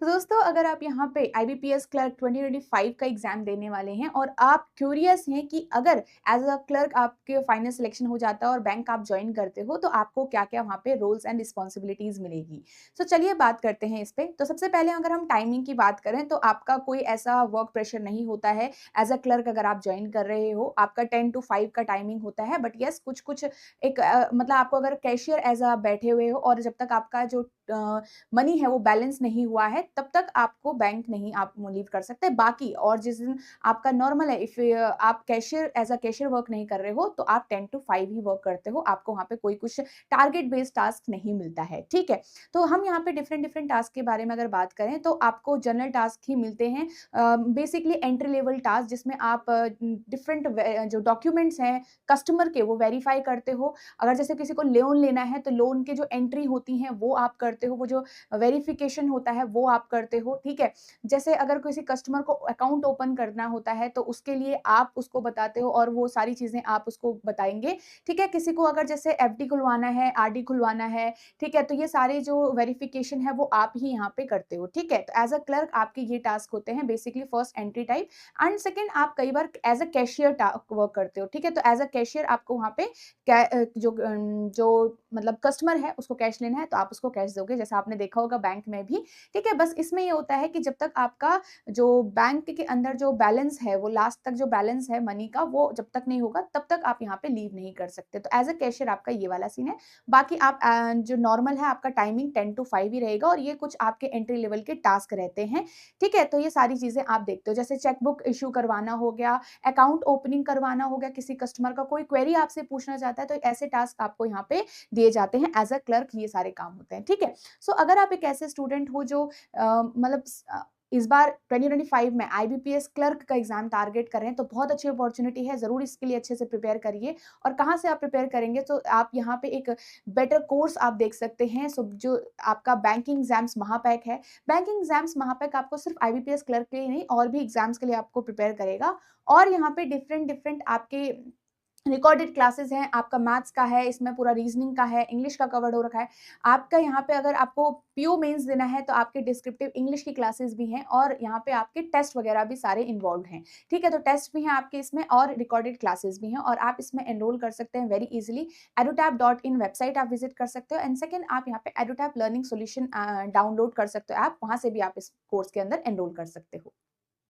तो दोस्तों अगर आप यहाँ पे आईबीपीएस क्लर्क 2025 का एग्जाम देने वाले हैं और आप क्यूरियस हैं कि अगर एज अ क्लर्क आपके फाइनल सिलेक्शन हो जाता है और बैंक आप ज्वाइन करते हो तो आपको क्या-क्या वहाँ पे रोल्स एंड रिस्पॉन्सिबिलिटीज मिलेगी। तो चलिए बात करते हैं इस पे। तो सबसे पहले अगर हम टाइमिंग की बात करें तो आपका कोई ऐसा वर्क प्रेशर नहीं होता है। एज अ क्लर्क अगर आप ज्वाइन कर रहे हो आपका 10 टू 5 का टाइमिंग होता है, बट यस कुछ-कुछ एक मतलब आपको अगर कैशियर एज अ बैठे हुए हो और जब तक आपका जो मनी है वो बैलेंस नहीं हुआ है तब तक आपको बैंक नहीं आप लीव कर सकते। बाकी और जिस दिन आपका नॉर्मल है, इफ आप cashier as a cashier work नहीं कर रहे हो तो आप 10 टू 5 ही वर्क करते हो। आपको वहाँ पे कोई कुछ टारगेट बेस्ड टास्क नहीं मिलता है, ठीक है? तो हम यहाँ पे डिफरेंट डिफरेंट टास्क के बारे में अगर बात करें तो आपको जनरल टास्क ही मिलते हैं। बेसिकली एंट्री लेवल टास्क जिसमें आप डिफरेंट जो डॉक्यूमेंट्स हैं कस्टमर के वो वेरीफाई करते हो। अगर जैसे किसी को लोन लेना है तो लोन के जो एंट्री होती हैं वो आप करते हो, वो जो वेरिफिकेशन होता है वो आप करते हो, ठीक है? जैसे अगर किसी कस्टमर को अकाउंट ओपन करना होता है तो उसके लिए आप उसको बताते हो और वो सारी चीज़ें आप उसको बताएँगे, ठीक है? किसी को अगर जैसे एफडी खुलवाना है, आरडी खुलवाना है, ठीक है? तो ये सारे जो वेरिफिकेशन है वो आप ही यहाँ पे करते हो, ठीक है? तो एज़ अ क्लर्क आपके ये टास्क होते हैं basically first entry type and second आप कई बार एज़ अ कैशियर टा वर्क करते हो, ठीक है? तो एज़ अ कैशियर आपको वहाँ पे जो मतलब कस्टमर है उसको कैश लेना है तो आप उसको कैश दोगे, जैसा आपने देखा होगा बैंक में भी, ठीक है? बस इसमें ये होता है कि जब तक आपका जो बैंक के अंदर जो बैलेंस है वो लास्ट तक जो बैलेंस है मनी का वो जब तक नहीं होगा तब तक आप यहाँ पे लीव नहीं कर सकते। तो एज़ अ कैशियर आपका ये वाला सीन है। बाकी आप जो नॉर्मल है आपका टाइमिंग 10 टू 5 ही रहेगा और ये कुछ आपके एंट्री लेवल के टास्क रहते हैं, ठीक है? तो ये सारी चीज़ें आप देखते हो, जैसे चेकबुक इश्यू करवाना हो गया, अकाउंट ओपनिंग करवाना हो गया, किसी कस्टमर का कोई क्वेरी आपसे पूछना चाहता है तो ऐसे टास्क आपको यहाँ पे दिए जाते हैं। एज़ अ क्लर्क ये सारे काम होते हैं, ठीक है? सो अगर आप एक ऐसे स्टूडेंट हो जो मतलब इस बार 2025 में आईबीपीएस क्लर्क का एग्ज़ाम टारगेट कर रहे हैं तो बहुत अच्छी अपॉर्च्युनिटी है, ज़रूर इसके लिए अच्छे से प्रिपेयर करिए। और कहाँ से आप प्रिपेयर करेंगे तो आप यहाँ पे एक बेटर कोर्स आप देख सकते हैं। सो जो आपका बैंकिंग एग्ज़ाम्स महापैक है, बैंकिंग एग्ज़ाम्स महापैक आपको सिर्फ आईबीपीएस क्लर्क के लिए नहीं और भी एग्ज़ाम्स के लिए आपको प्रिपेयर करेगा। और यहाँ पे डिफरेंट डिफरेंट आपके रिकॉर्डेड क्लासेस हैं, आपका मैथ्स का है, इसमें पूरा रीज़निंग का है, इंग्लिश का कवर्ड हो रखा है। आपका यहाँ पे अगर आपको पीओ मेंस देना है तो आपके डिस्क्रिप्टिव इंग्लिश की क्लासेस भी हैं और यहाँ पे आपके टेस्ट वगैरह भी सारे इन्वॉल्वड हैं, ठीक है? तो टेस्ट भी हैं आपके इसमें और रिकॉर्डेड क्लासेस भी हैं और आप इसमें एनरोल कर सकते हैं वेरी ईज़िली। edutap.in वेबसाइट आप विज़िट कर सकते हो एंड सेकंड आप यहाँ पे edutap लर्निंग सॉल्यूशन डाउनलोड कर सकते हो ऐप, वहाँ से भी आप इस कोर्स के अंदर एनरोल कर सकते हो।